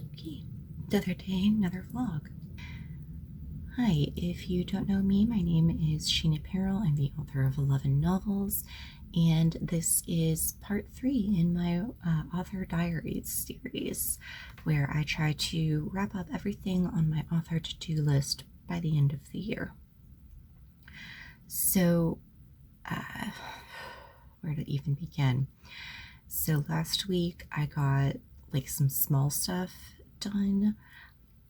Okay, another day, another vlog. Hi, if you don't know me, my name is Sheena Perrell. I'm the author of 11 novels, and this is part 3 in my author diaries series, where I try to wrap up everything on my author to-do list by the end of the year. So, where to even begin? So last week I got like some small stuff done,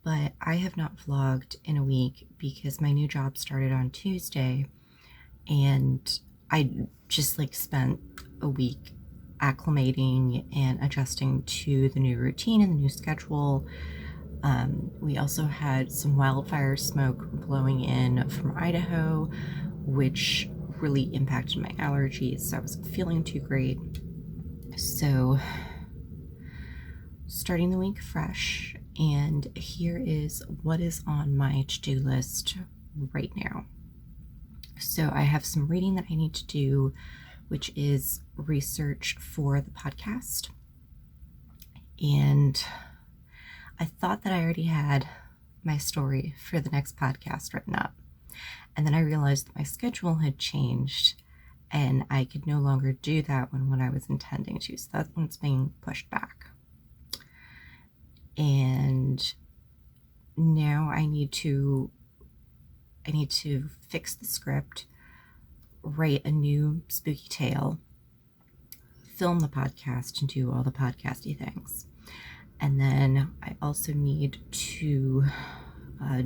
but I have not vlogged in a week because my new job started on Tuesday, and I just like spent a week acclimating and adjusting to the new routine and the new schedule. We also had some wildfire smoke blowing in from Idaho, which really impacted my allergies, so I wasn't feeling too great. So starting the week fresh, and here is what is on my to-do list right now. So I have some reading that I need to do, which is research for the podcast. And I thought that I already had my story for the next podcast written up. And then I realized that my schedule had changed and I could no longer do that when I was intending to. So that's when it's being pushed back. And now I need to fix the script, write a new spooky tale, film the podcast, and do all the podcasty things. And then I also need to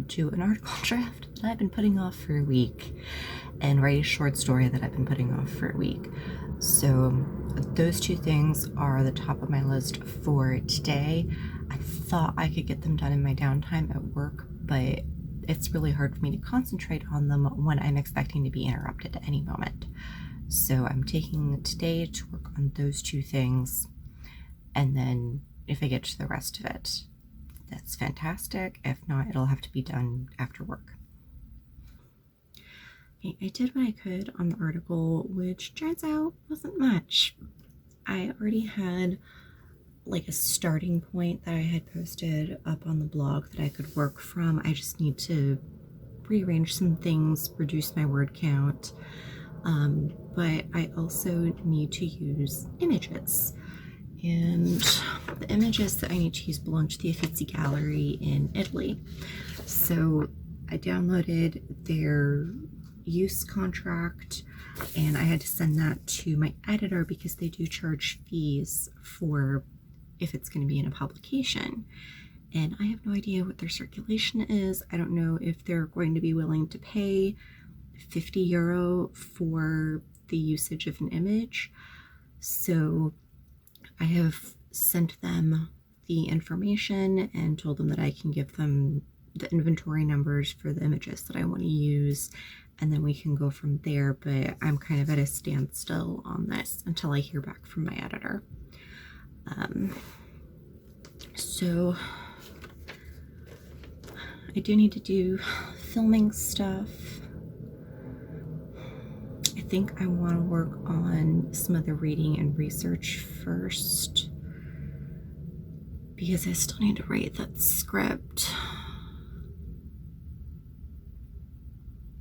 do an article draft that I've been putting off for a week, and write a short story that I've been putting off for a week. So those two things are the top of my list for today. I thought I could get them done in my downtime at work, but it's really hard for me to concentrate on them when I'm expecting to be interrupted at any moment. So I'm taking today to work on those two things, and then if I get to the rest of it, that's fantastic. If not, it'll have to be done after work. Okay, I did what I could on the article, which turns out wasn't much. I already had like a starting point that I had posted up on the blog that I could work from. I just need to rearrange some things, reduce my word count, but I also need to use images. And the images that I need to use belong to the Uffizi Gallery in Italy. So I downloaded their use contract, and I had to send that to my editor because they do charge fees for if it's going to be in a publication. And I have no idea what their circulation is. I don't know if they're going to be willing to pay €50 for the usage of an image. So I have sent them the information and told them that I can give them the inventory numbers for the images that I want to use, and then we can go from there. But I'm kind of at a standstill on this until I hear back from my editor. So I do need to do filming stuff. I think I want to work on some of the reading and research first, because I still need to write that script.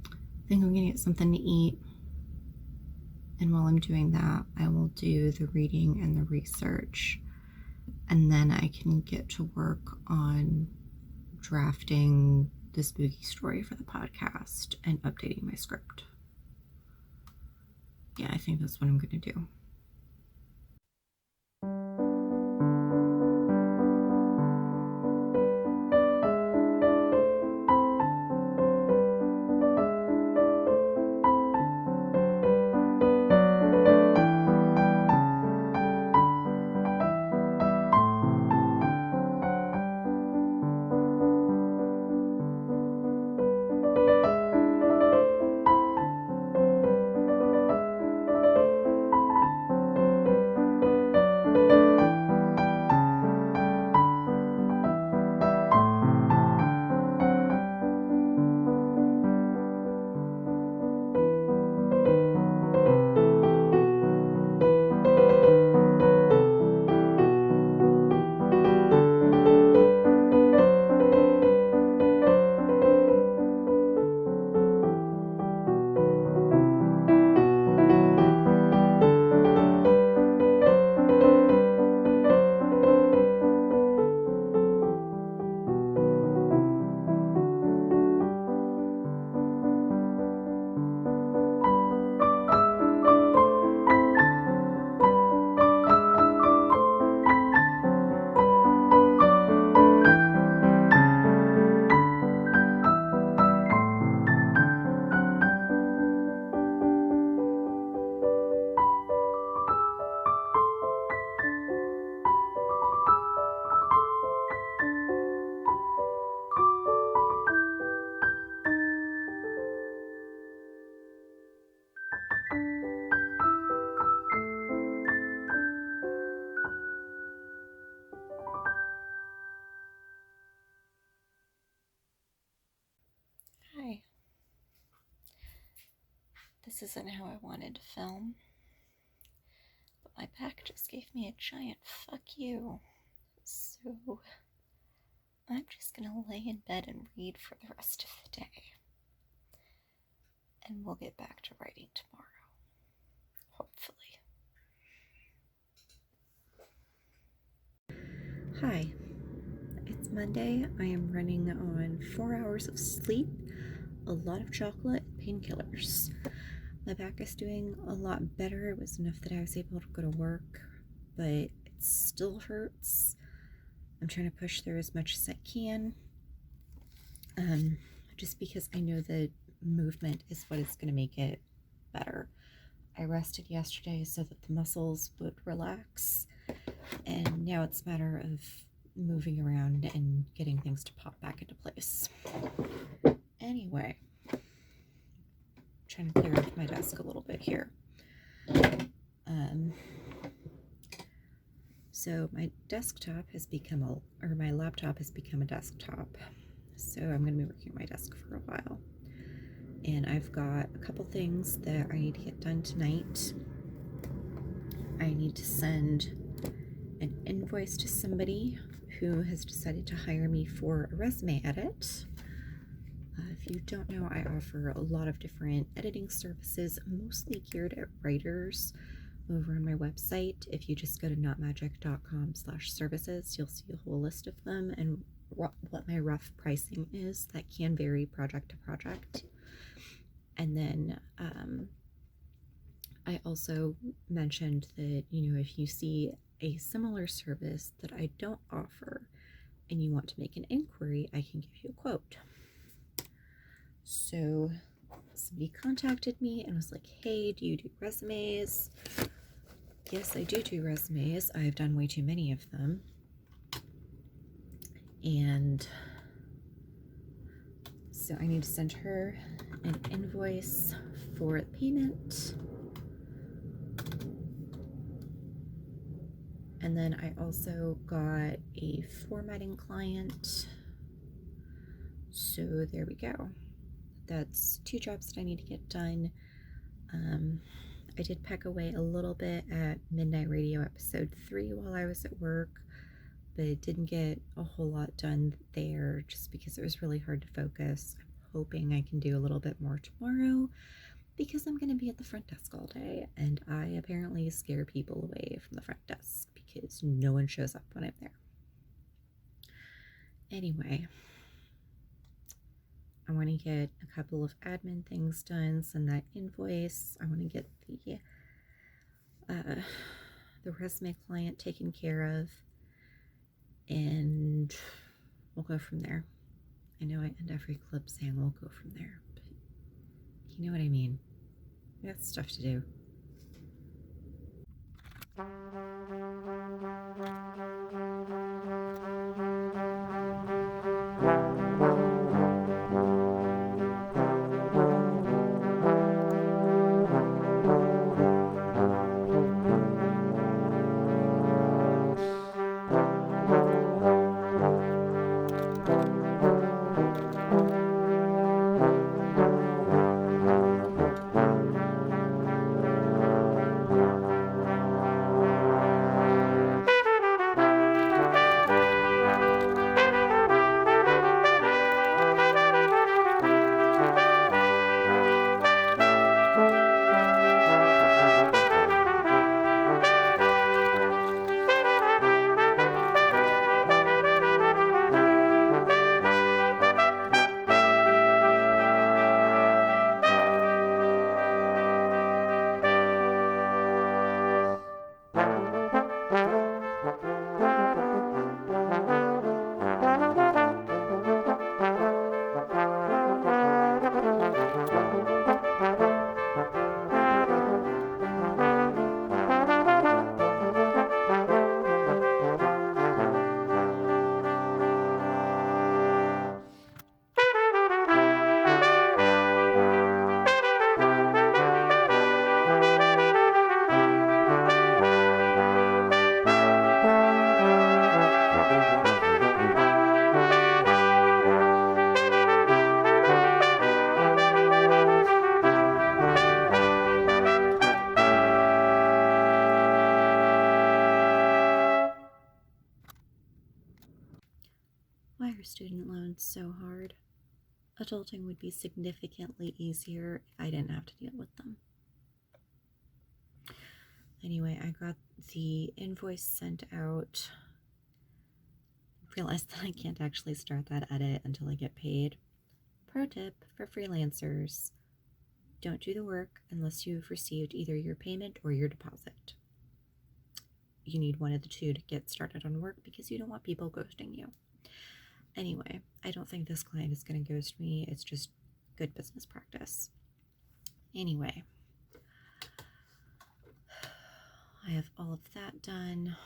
I think I'm gonna get something to eat, and while I'm doing that, I will do the reading and the research, and then I can get to work on drafting the spooky story for the podcast and updating my script. Yeah, I think that's what I'm gonna do. this isn't how I wanted to film, but my back just gave me a giant fuck you. So I'm just gonna lay in bed and read for the rest of the day. And we'll get back to writing tomorrow. Hopefully. Hi. It's Monday. I am running on 4 hours of sleep, a lot of chocolate, and painkillers. My back is doing a lot better. It was enough that I was able to go to work, but it still hurts. I'm trying to push through as much as I can, just because I know that movement is what is going to make it better. I rested yesterday so that the muscles would relax, and now it's a matter of moving around and getting things to pop back into place. Anyway, I'm trying to clear off my desk a little bit here. So my desktop has become my laptop has become a desktop. So I'm going to be working on my desk for a while. And I've got a couple things that I need to get done tonight. I need to send an invoice to somebody who has decided to hire me for a resume edit. If you don't know, I offer a lot of different editing services, mostly geared at writers, over on my website. If you just go to notmagic.com/services, you'll see a whole list of them and what my rough pricing is. That can vary project to project. And then I also mentioned that, if you see a similar service that I don't offer and you want to make an inquiry, I can give you a quote. So somebody contacted me and was like, hey, do you do resumes? Yes, I do resumes. I've done way too many of them. And so I need to send her an invoice for payment. And then I also got a formatting client. So there we go. That's 2 jobs that I need to get done. I did peck away a little bit at Midnight Radio episode 3 while I was at work, but didn't get a whole lot done there just because it was really hard to focus. I'm hoping I can do a little bit more tomorrow because I'm going to be at the front desk all day, and I apparently scare people away from the front desk because no one shows up when I'm there. Anyway, I want to get a couple of admin things done, send that invoice. I want to get the resume client taken care of, and we'll go from there. I know I end every clip saying we'll go from there, but you know what I mean. I got stuff to do. Why are student loans so hard? Adulting would be significantly easier if I didn't have to deal with them. Anyway, I got the invoice sent out. Realized that I can't actually start that edit until I get paid. Pro tip for freelancers: don't do the work unless you've received either your payment or your deposit. You need one of the two to get started on work because you don't want people ghosting you. Anyway, I don't think this client is going to ghost me. It's just good business practice. Anyway, I have all of that done.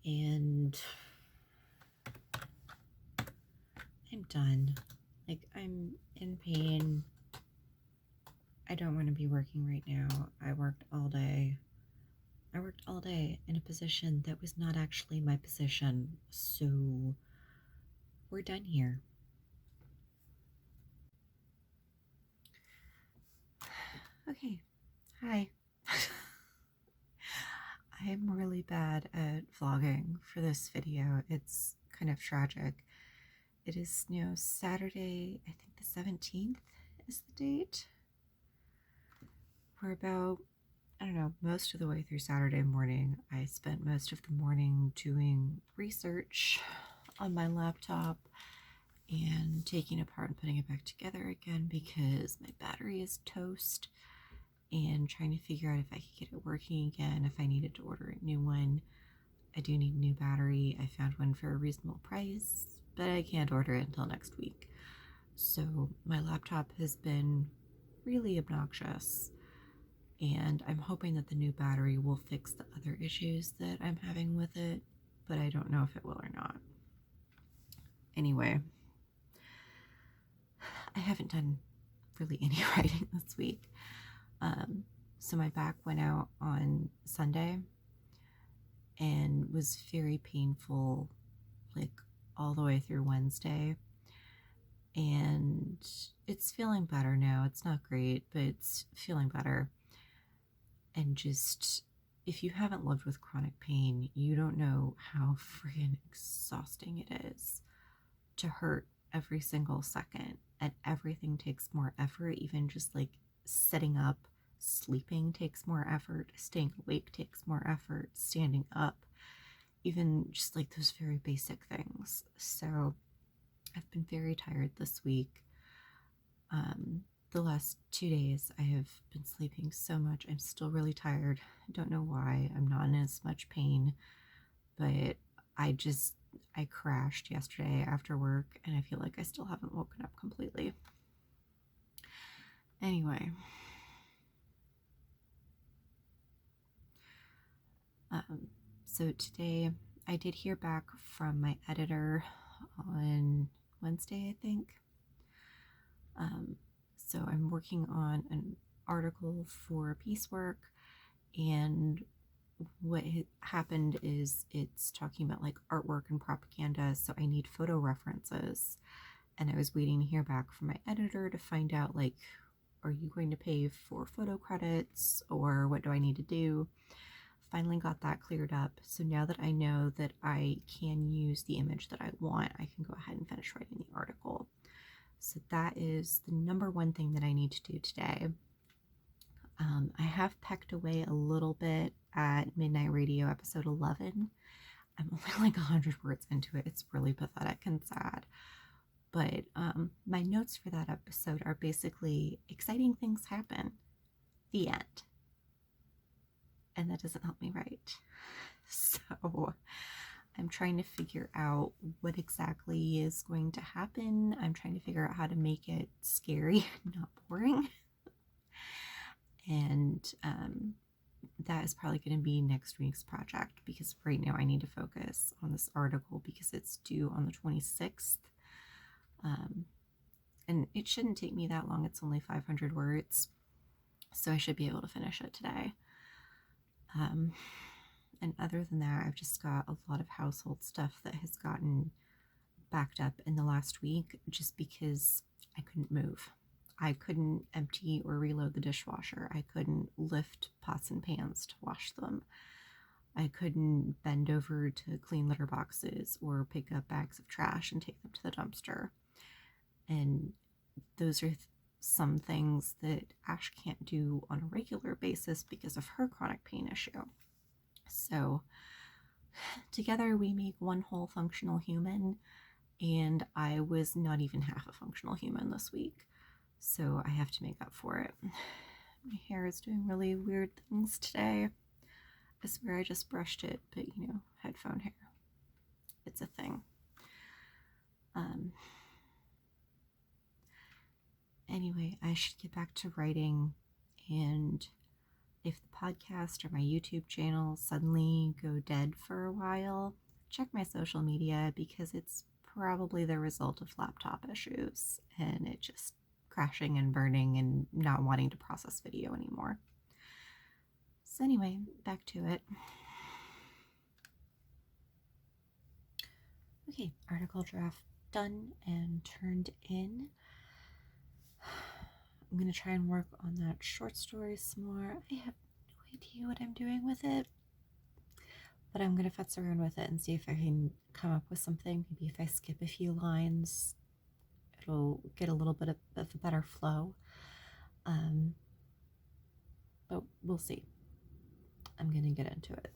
And I'm done. Like, I'm in pain. I don't want to be working right now. I worked all day in a position that was not actually my position. So we're done here. Okay. Hi. I'm really bad at vlogging for this video. It's kind of tragic. It is, Saturday, I think the 17th is the date. We're about, I don't know, most of the way through Saturday morning. I spent most of the morning doing research on my laptop and taking it apart and putting it back together again because my battery is toast, and trying to figure out if I could get it working again, if I needed to order a new one. I do need a new battery. I found one for a reasonable price, but I can't order it until next week. So my laptop has been really obnoxious, and I'm hoping that the new battery will fix the other issues that I'm having with it, but I don't know if it will or not. Anyway, I haven't done really any writing this week. So my back went out on Sunday and was very painful, like all the way through Wednesday. And it's feeling better now. It's not great, but it's feeling better. And just, if you haven't lived with chronic pain, you don't know how freaking exhausting it is to hurt every single second, and everything takes more effort. Even just like sitting up, sleeping takes more effort, staying awake takes more effort, standing up, even just like those very basic things. So I've been very tired this week. The last 2 days I have been sleeping so much. I'm still really tired. I don't know why. I'm not in as much pain, but I crashed yesterday after work, and I feel like I still haven't woken up completely. Anyway, so today I did hear back from my editor on Wednesday, I think. So I'm working on an article for Piecework, and what happened is it's talking about like artwork and propaganda, so I need photo references, and I was waiting to hear back from my editor to find out, like, are you going to pay for photo credits, or what do I need to do? Finally got that cleared up, so now that I know that I can use the image that I want, I can go ahead and finish writing the article. So that is the number one thing that I need to do today. I have pecked away a little bit at Midnight Radio episode 11. I'm only like 100 words into it. It's really pathetic and sad. But my notes for that episode are basically exciting things happen. The end. And that doesn't help me write. So I'm trying to figure out what exactly is going to happen. I'm trying to figure out how to make it scary, not boring. And that is probably going to be next week's project, because right now I need to focus on this article because it's due on the 26th. And it shouldn't take me that long. It's only 500 words. So I should be able to finish it today. And other than that, I've just got a lot of household stuff that has gotten backed up in the last week just because I couldn't move. I couldn't empty or reload the dishwasher. I couldn't lift pots and pans to wash them. I couldn't bend over to clean litter boxes or pick up bags of trash and take them to the dumpster. And those are some things that Ash can't do on a regular basis because of her chronic pain issue. So together we make one whole functional human, and I was not even half a functional human this week. So I have to make up for it. My hair is doing really weird things today. I swear I just brushed it, but headphone hair. It's a thing. Anyway, I should get back to writing, and if the podcast or my YouTube channel suddenly go dead for a while, check my social media because it's probably the result of laptop issues and it just crashing and burning and not wanting to process video anymore. So anyway, back to it. Okay, article draft done and turned in. I'm going to try and work on that short story some more. I have no idea what I'm doing with it, but I'm going to futz around with it and see if I can come up with something. Maybe if I skip a few lines, it'll get a little bit of a better flow. But we'll see. I'm going to get into it.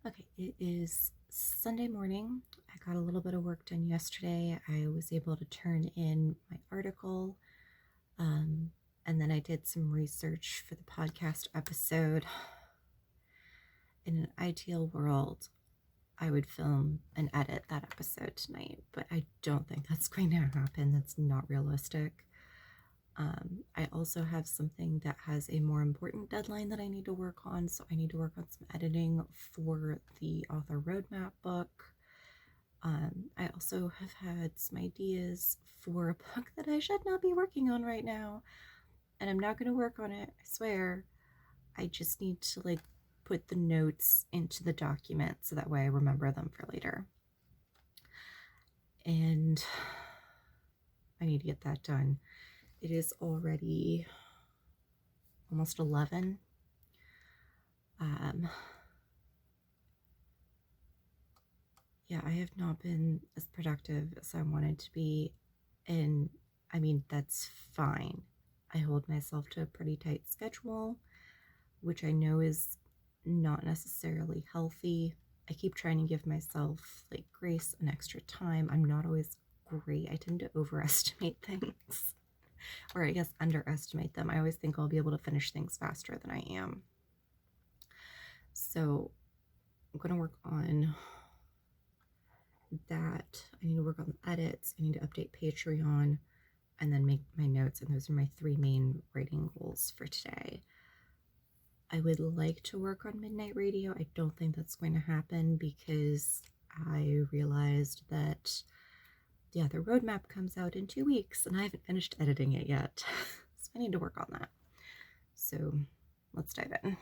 Okay, it is Sunday morning. I got a little bit of work done yesterday. I was able to turn in my article, and then I did some research for the podcast episode. In an ideal world, I would film and edit that episode tonight, but I don't think that's going to happen. That's not realistic. I also have something that has a more important deadline that I need to work on, so I need to work on some editing for the author roadmap book. I also have had some ideas for a book that I should not be working on right now, and I'm not going to work on it, I swear. I just need to put the notes into the document so that way I remember them for later. And I need to get that done. It is already almost 11. Yeah, I have not been as productive as I wanted to be, and I mean, that's fine. I hold myself to a pretty tight schedule, which I know is not necessarily healthy. I keep trying to give myself grace and extra time. I'm not always great. I tend to overestimate things, or I guess underestimate them. I always think I'll be able to finish things faster than I am. So I'm going to work on that. I need to work on the edits. I need to update Patreon and then make my notes. And those are my 3 main writing goals for today. I would like to work on Midnight Radio. I don't think that's going to happen because I realized that, the roadmap comes out in 2 weeks and I haven't finished editing it yet. So I need to work on that. So let's dive in.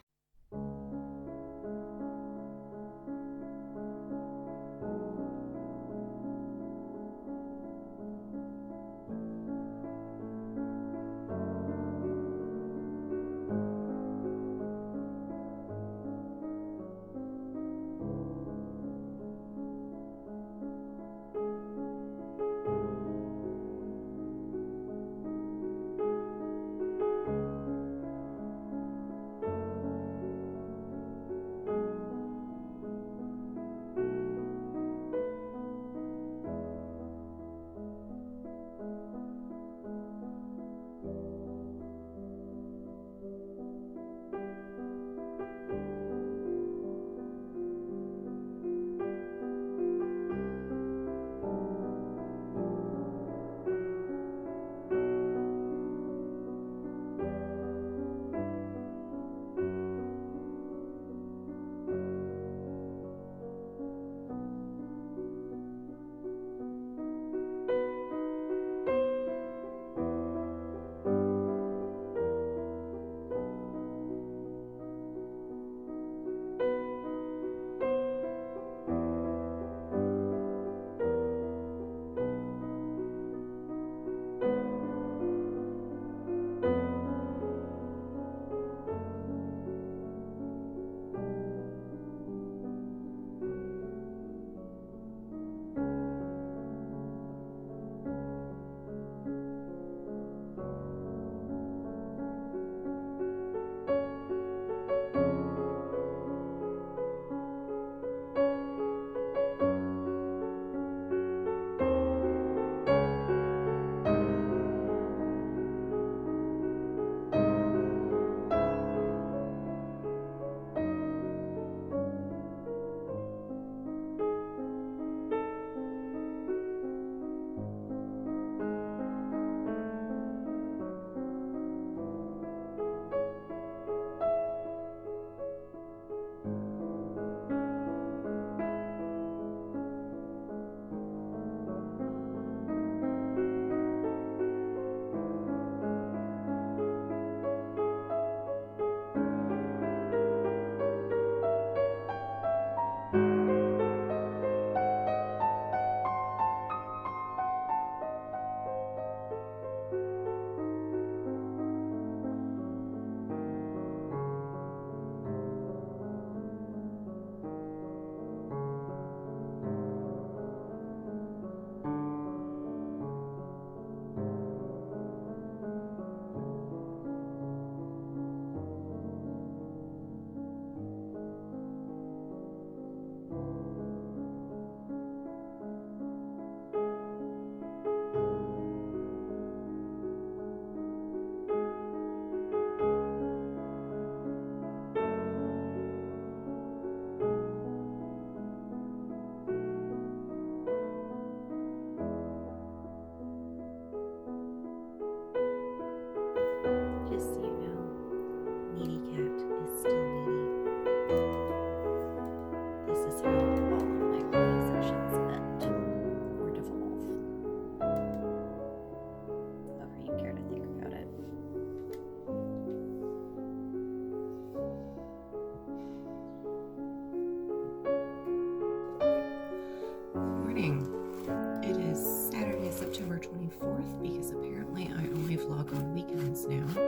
days now,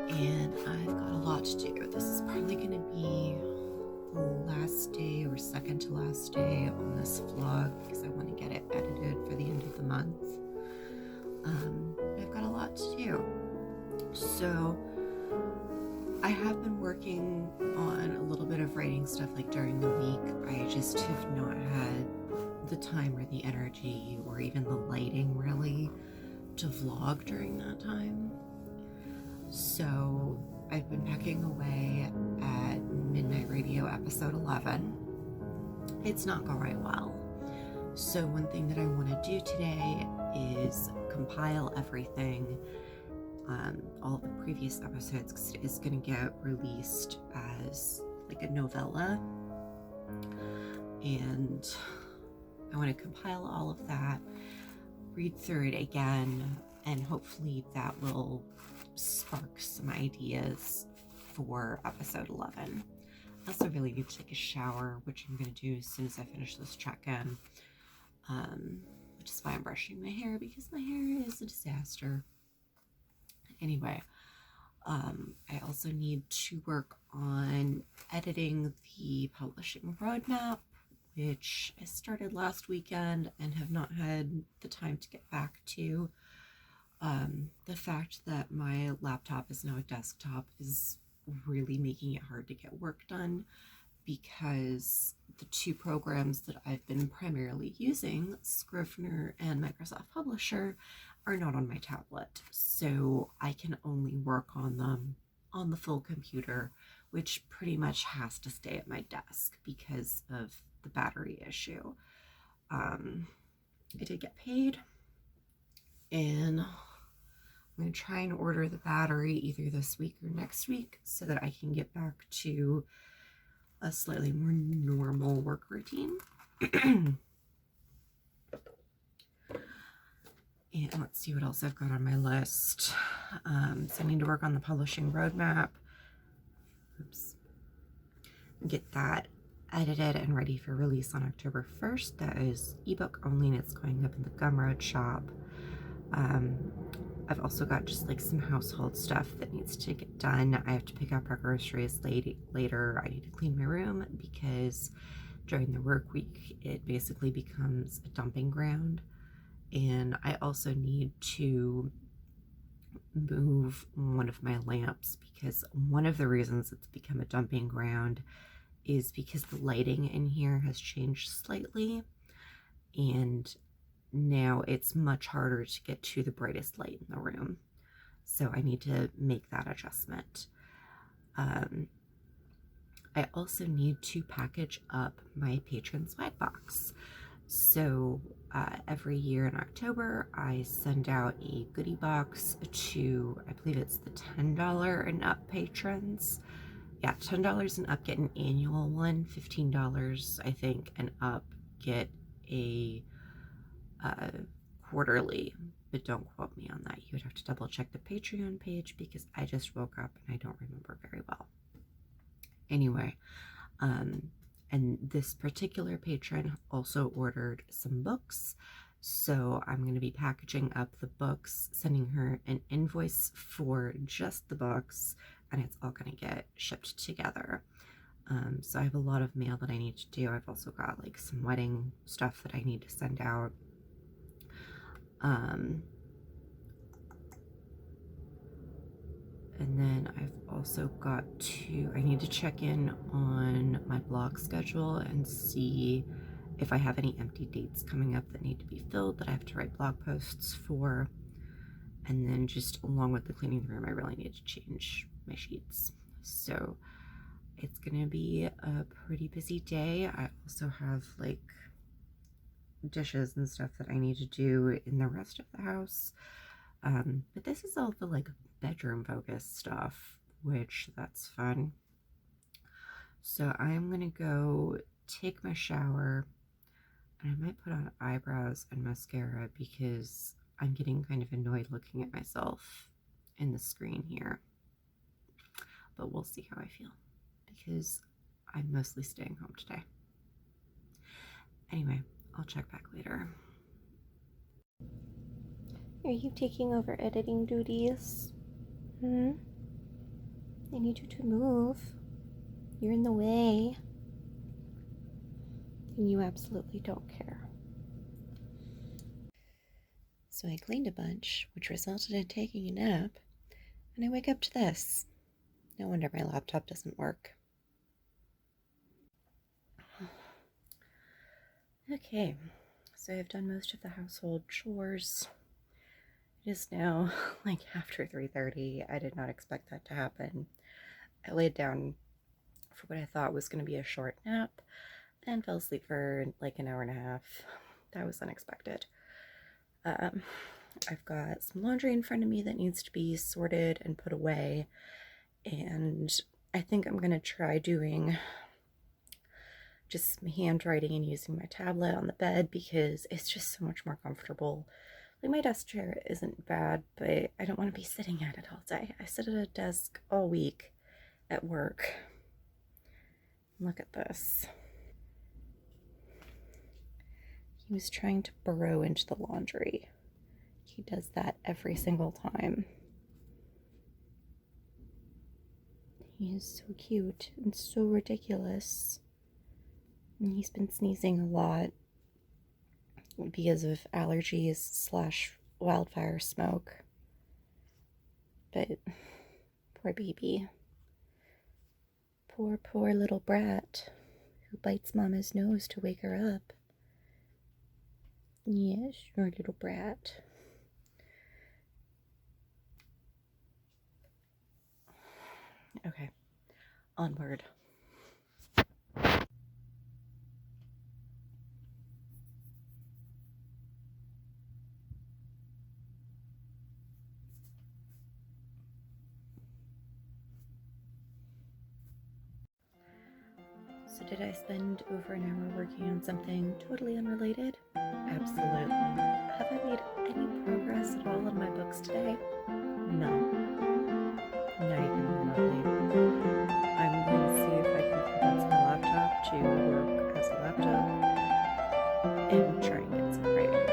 and I've got a lot to do. This is probably going to be the last day or second to last day on this vlog because I want to get it edited for the end of the month. I've got a lot to do. So I have been working on a little bit of writing stuff like during the week. I just have not had the time or the energy or even the lighting really to vlog during that time. So I've been pecking away at Midnight Radio episode 11. It's not going well. So one thing that I want to do today is compile everything, all of the previous episodes, because it is going to get released as like a novella. And I want to compile all of that, read through it again, and hopefully that will spark some ideas for episode 11. I also really need to take a shower, which I'm going to do as soon as I finish this check-in, which is why I'm brushing my hair, because my hair is a disaster. Anyway, I also need to work on editing the publishing roadmap, which I started last weekend and have not had the time to get back to. The fact that my laptop is now a desktop is really making it hard to get work done, because the two programs that I've been primarily using, Scrivener and Microsoft Publisher, are not on my tablet. So I can only work on them on the full computer, which pretty much has to stay at my desk because of the battery issue. I did get paid, and I'm going to try and order the battery either this week or next week so that I can get back to a slightly more normal work routine. And let's see what else I've got on my list. So I need to work on the publishing roadmap. Oops. Get that edited and ready for release on October 1st. That is ebook only, and it's going up in the Gumroad shop. I've also got just like some household stuff that needs to get done. I have to pick up our groceries later. I need to clean my room because during the work week, it basically becomes a dumping ground. And I also need to move one of my lamps, because one of the reasons it's become a dumping ground is because the lighting in here has changed slightly, and now it's much harder to get to the brightest light in the room. So I need to make that adjustment. I also need to package up my patron swag box. So every year in October, I send out a goodie box to, I believe it's the $10 and up patrons. Yeah, $10 and up get an annual one, $15 I think and up get a quarterly, but don't quote me on that. You would have to double check the Patreon page because I just woke up and I don't remember very well. Anyway, and this particular patron also ordered some books, so I'm going to be packaging up the books, sending her an invoice for just the books, and it's all going to get shipped together. So I have a lot of mail that I need to do. I've also got like some wedding stuff that I need to send out. And then I've also got I need to check in on my blog schedule and see if I have any empty dates coming up that need to be filled that I have to write blog posts for. And then just along with the cleaning the room, I really need to change my sheets. So it's gonna be a pretty busy day. I also have like dishes and stuff that I need to do in the rest of the house. But this is all the like bedroom focused stuff, which that's fun. So I'm gonna go take my shower, and I might put on eyebrows and mascara because I'm getting kind of annoyed looking at myself in the screen here. But we'll see how I feel because I'm mostly staying home today. Anyway, I'll check back later. Are you taking over editing duties? Hmm? I need you to move. You're in the way. And you absolutely don't care. So I cleaned a bunch, which resulted in taking a nap, and I wake up to this. No wonder my laptop doesn't work. Okay, so I've done most of the household chores. It is now like after 3:30. I did not expect that to happen. I laid down for what I thought was going to be a short nap and fell asleep for like an hour and a half. That was unexpected. I've got some laundry in front of me that needs to be sorted and put away, and I think I'm going to try doing just handwriting and using my tablet on the bed because it's just so much more comfortable. Like, my desk chair isn't bad, but I don't want to be sitting at it all day. I sit at a desk all week at work. Look at this. He was trying to burrow into the laundry. He does that every single time. He is so cute and so ridiculous. And he's been sneezing a lot because of allergies / wildfire smoke. But poor baby. Poor little brat who bites Mama's nose to wake her up. Yes, your little brat. Okay, onward. So did I spend over an hour working on something totally unrelated? Absolutely. Have I made any progress at all in my books today? No. Not even remotely. I'm going to see if I can convince my laptop to work as a laptop and try and get some writing done.